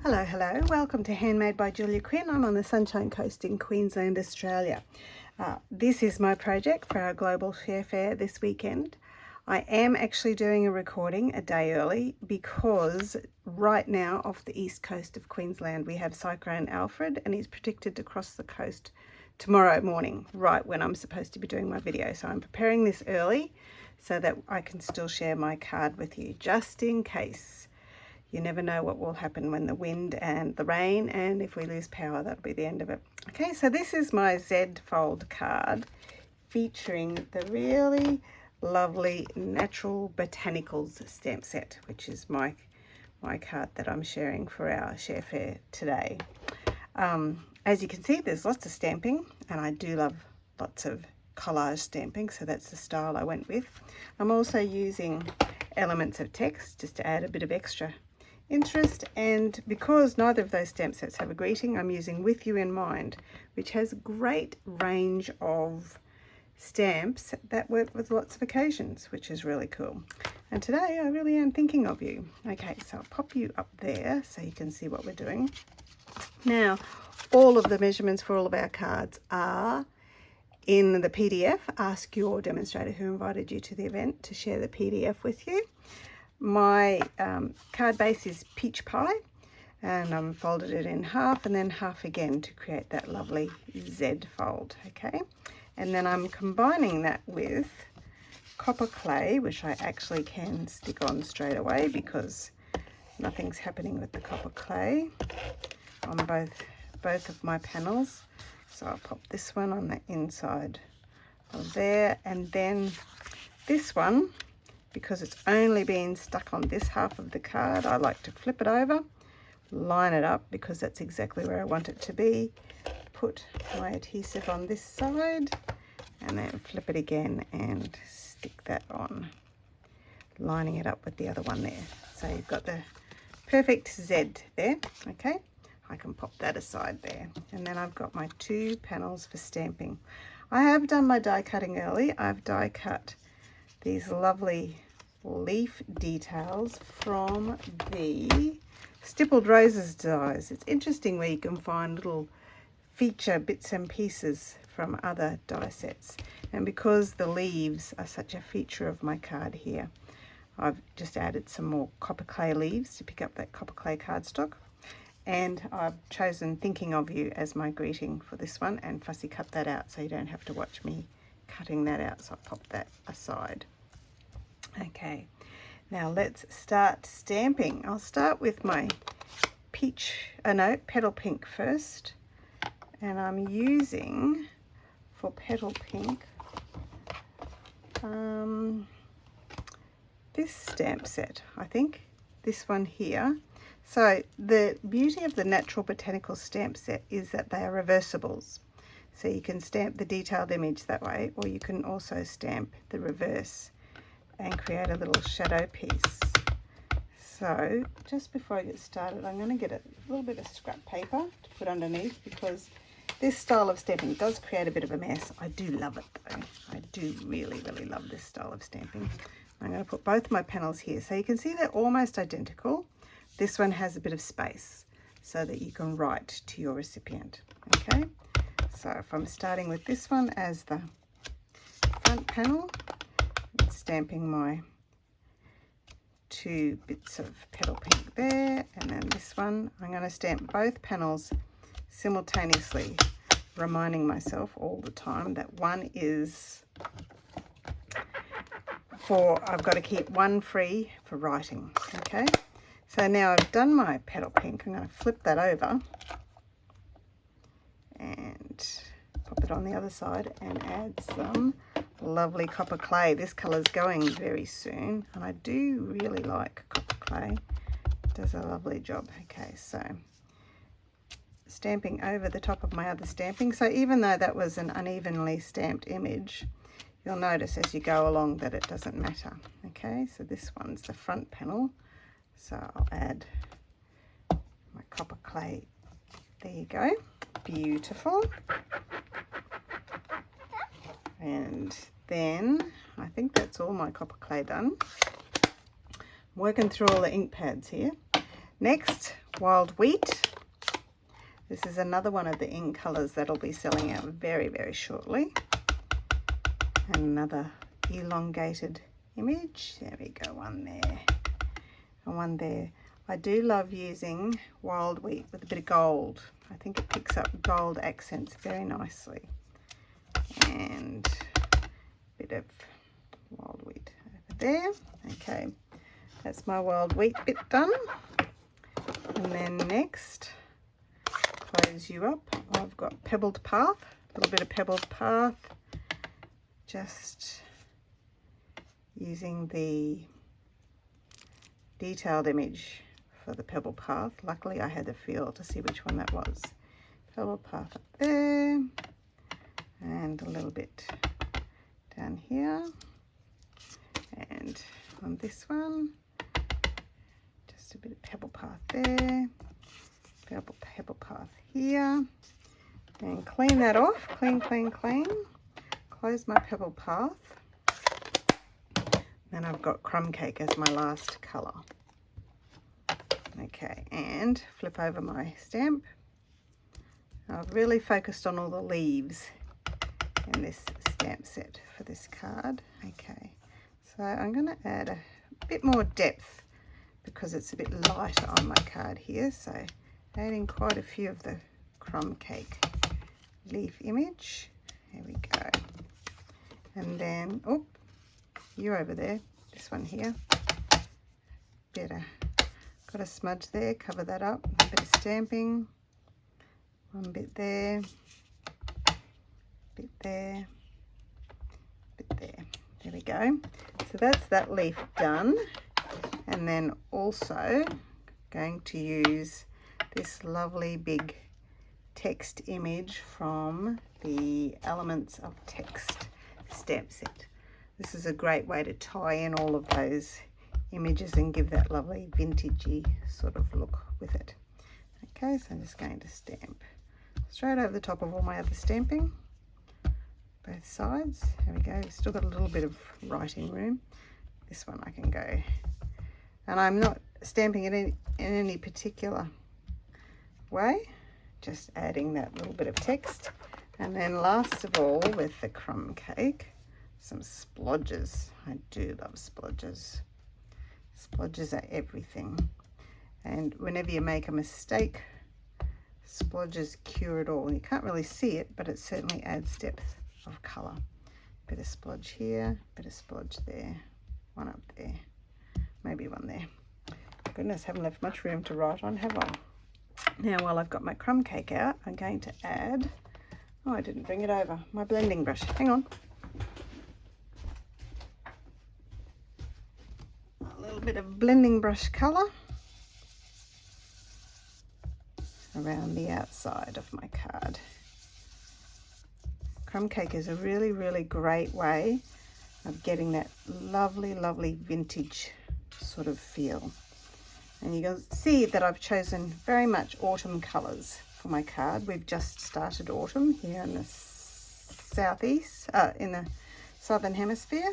Hello, hello. Welcome to Handmade by Julia Quinn. I'm on the Sunshine Coast in Queensland, Australia. This is my project for our Global Share Fair this weekend. I am actually doing a recording a day early because right now off the east coast of Queensland we have Cyclone Alfred, and he's predicted to cross the coast tomorrow morning, right when I'm supposed to be doing my video. So I'm preparing this early so that I can still share my card with you, just in case. You never know what will happen when the wind and the rain, and if we lose power, that'll be the end of it. Okay, so this is my Z fold card featuring the really lovely Natural Botanicals stamp set, which is my card that I'm sharing for our share fair today. As you can see, there's lots of stamping, and I do love lots of collage stamping, so that's the style I went with. I'm also using elements of text just to add a bit of extra interest, and because neither of those stamp sets have a greeting, I'm using With You in Mind, which has a great range of stamps that work with lots of occasions, which is really cool. And today I really am thinking of you. Okay, so I'll pop you up there so you can see what we're doing. Now, all of the measurements for all of our cards are in the PDF. Ask your demonstrator who invited you to the event to share the PDF with you. My card base is peach pie, and I'm folded it in half and then half again to create that lovely Z fold. Okay, and then I'm combining that with copper clay, which I actually can stick on straight away because nothing's happening with the copper clay on both of my panels. So I'll pop this one on the inside of there, and then this one, because it's only been stuck on this half of the card, I like to flip it over, line it up because that's exactly where I want it to be, put my adhesive on this side, and then flip it again and stick that on, lining it up with the other one there. So you've got the perfect Z there. Okay, I can pop that aside there, and then I've got my two panels for stamping. I have done my die cutting early. I've die cut these lovely leaf details from the Stippled Roses dies. It's interesting where you can find little feature bits and pieces from other die sets, and because the leaves are such a feature of my card here, I've just added some more copper clay leaves to pick up that copper clay cardstock, and I've chosen Thinking of You as my greeting for this one and fussy cut that out so you don't have to watch me cutting that out, so I'll pop that aside. Okay, now let's start stamping. I'll start with my petal pink first, and I'm using for petal pink this stamp set, I think this one here. So the beauty of the Natural Botanical stamp set is that they are reversibles, so you can stamp the detailed image that way, or you can also stamp the reverse and create a little shadow piece. So just before I get started, I'm going to get a little bit of scrap paper to put underneath, because this style of stamping does create a bit of a mess. I do love it though. I do really love this style of stamping. I'm going to put both my panels here so you can see they're almost identical. This one has a bit of space so that you can write to your recipient. Okay, so if I'm starting with this one as the front panel, stamping my two bits of petal pink there, and then this one I'm going to stamp both panels simultaneously, reminding myself all the time that one is I've got to keep one free for writing. Okay, so now I've done my petal pink, I'm going to flip that over and pop it on the other side and add some lovely copper clay. This color's going very soon, and I do really like copper clay. It does a lovely job. Okay, so stamping over the top of my other stamping. So even though that was an unevenly stamped image, you'll notice as you go along that it doesn't matter. Okay, so this one's the front panel, so I'll add my copper clay. There you go, beautiful. And then I think that's all my copper clay done. I'm working through all the ink pads here. Next, wild wheat. This is another one of the in colours that'll be selling out very, very shortly. And another elongated image. There we go, one there and one there. I do love using wild wheat with a bit of gold. I think it picks up gold accents very nicely. And a bit of wild wheat over there. Okay, that's my wild wheat bit done. And then next, close you up, I've got pebbled path, a little bit of pebbled path, just using the detailed image for the pebble path. Luckily I had the feel to see which one that was. Pebble path up there, and a little bit down here, and on this one just a bit of pebble path there, pebble path here, and clean that off. Clean. Close my pebble path. Then I've got crumb cake as my last colour. Okay, and flip over my stamp. I've really focused on all the leaves in this stamp set for this card. Okay, so I'm going to add a bit more depth because it's a bit lighter on my card here. So adding quite a few of the crumb cake leaf image. There we go. And then, oh, you over there, this one here. Better. Got a smudge there, cover that up. A bit of stamping. One bit there. Bit there. Bit there. There we go. So that's that leaf done. And then also going to use this lovely big text image from the Elements of Text stamp set. This is a great way to tie in all of those images and give that lovely vintagey sort of look with it. Okay, so I'm just going to stamp straight over the top of all my other stamping, both sides. There we go. Still got a little bit of writing room. This one I can go, and I'm not stamping it in any particular way, just adding that little bit of text. And then last of all, with the crumb cake, some splodges. I do love splodges. Splodges are everything, and whenever you make a mistake, splodges cure it all. You can't really see it, but it certainly adds depth of colour. Bit of splodge here, bit of splodge there, one up there, maybe one there. Goodness, haven't left much room to write on, have I? Now, while I've got my crumb cake out, I'm going to add, oh, I didn't bring it over, my blending brush. Hang on. Bit of blending brush colour around the outside of my card. Crumb cake is a really great way of getting that lovely vintage sort of feel. And you can see that I've chosen very much autumn colours for my card. We've just started autumn here in the southeast, in the southern hemisphere.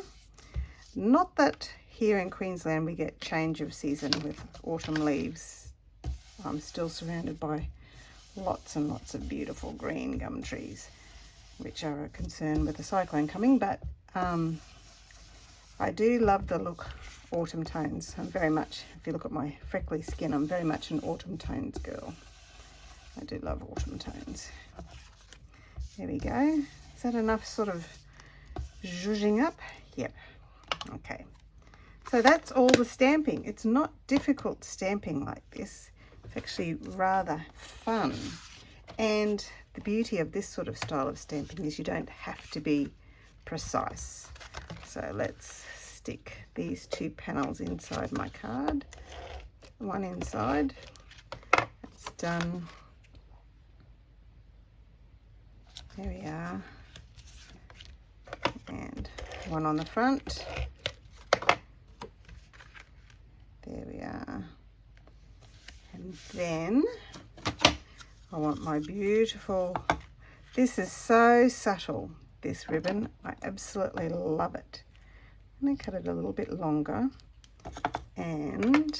Not that here in Queensland we get change of season with autumn leaves. I'm still surrounded by lots and lots of beautiful green gum trees, which are a concern with the cyclone coming, but I do love the look autumn tones. I'm very much, if you look at my freckly skin, I'm very much an autumn tones girl. I do love autumn tones. There we go. Is that enough sort of zhuzhing up? Yep. Okay. So that's all the stamping. It's not difficult stamping like this. It's actually rather fun. And the beauty of this sort of style of stamping is you don't have to be precise. So let's stick these two panels inside my card. One inside. That's done. There we are. And one on the front. There we are. And then I want my beautiful, this is so subtle, this ribbon. I absolutely love it. I'm going to cut it a little bit longer and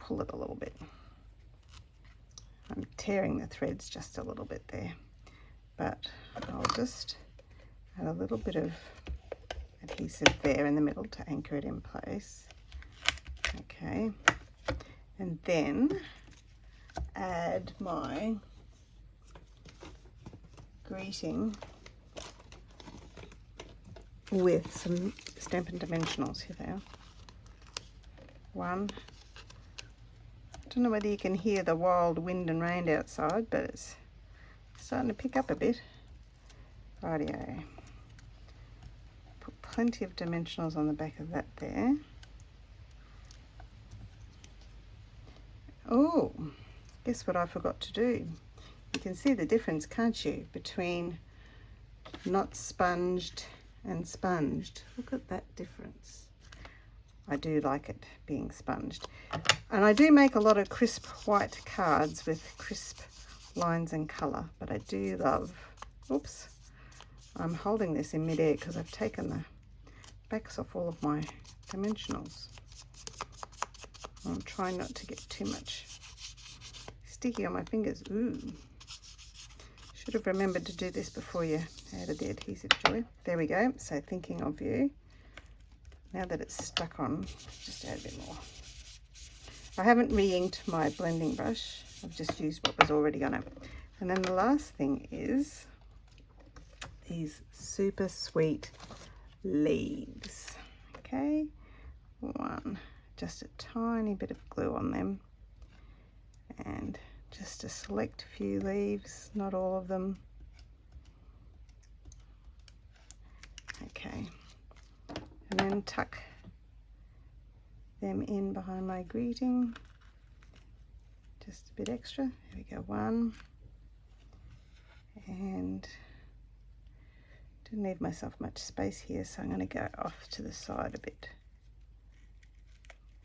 pull it a little bit. I'm tearing the threads just a little bit there, but I'll just add a little bit of adhesive there in the middle to anchor it in place. Okay, and then add my greeting with some Stampin' Dimensionals. Here they are. One. I don't know whether you can hear the wild wind and rain outside, but it's starting to pick up a bit. Rightio. Put plenty of dimensionals on the back of that there. Oh, guess what I forgot to do? You can see the difference, can't you, between not sponged and sponged. Look at that difference. I do like it being sponged. And I do make a lot of crisp white cards with crisp lines and colour, but I do love, oops, I'm holding this in midair because I've taken the backs off all of my dimensionals. I'm trying not to get too much sticky on my fingers. Ooh. Should have remembered to do this before you added the adhesive, Joy. There we go. So thinking of you. Now that it's stuck on, just add a bit more. I haven't re-inked my blending brush. I've just used what was already on it. And then the last thing is these super sweet leaves. Okay, one, just a tiny bit of glue on them. And just a select few leaves, not all of them. Okay, and then tuck them in behind my greeting. Just a bit extra. There we go, one. And didn't leave myself much space here, so I'm going to go off to the side a bit.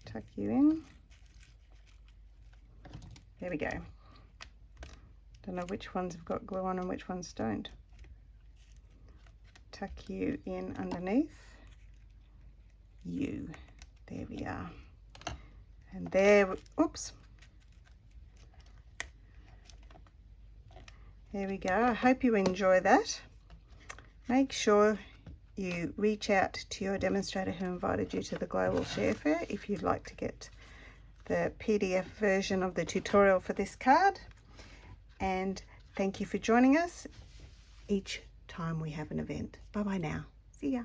Tuck you in. There we go. Don't know which ones have got glue on and which ones don't. Tuck you in underneath you. There we are. And there, oops. There we go. I hope you enjoy that. Make sure you reach out to your demonstrator who invited you to the Global Share Fair if you'd like to get the PDF version of the tutorial for this card. And thank you for joining us each time we have an event. Bye bye now. See ya.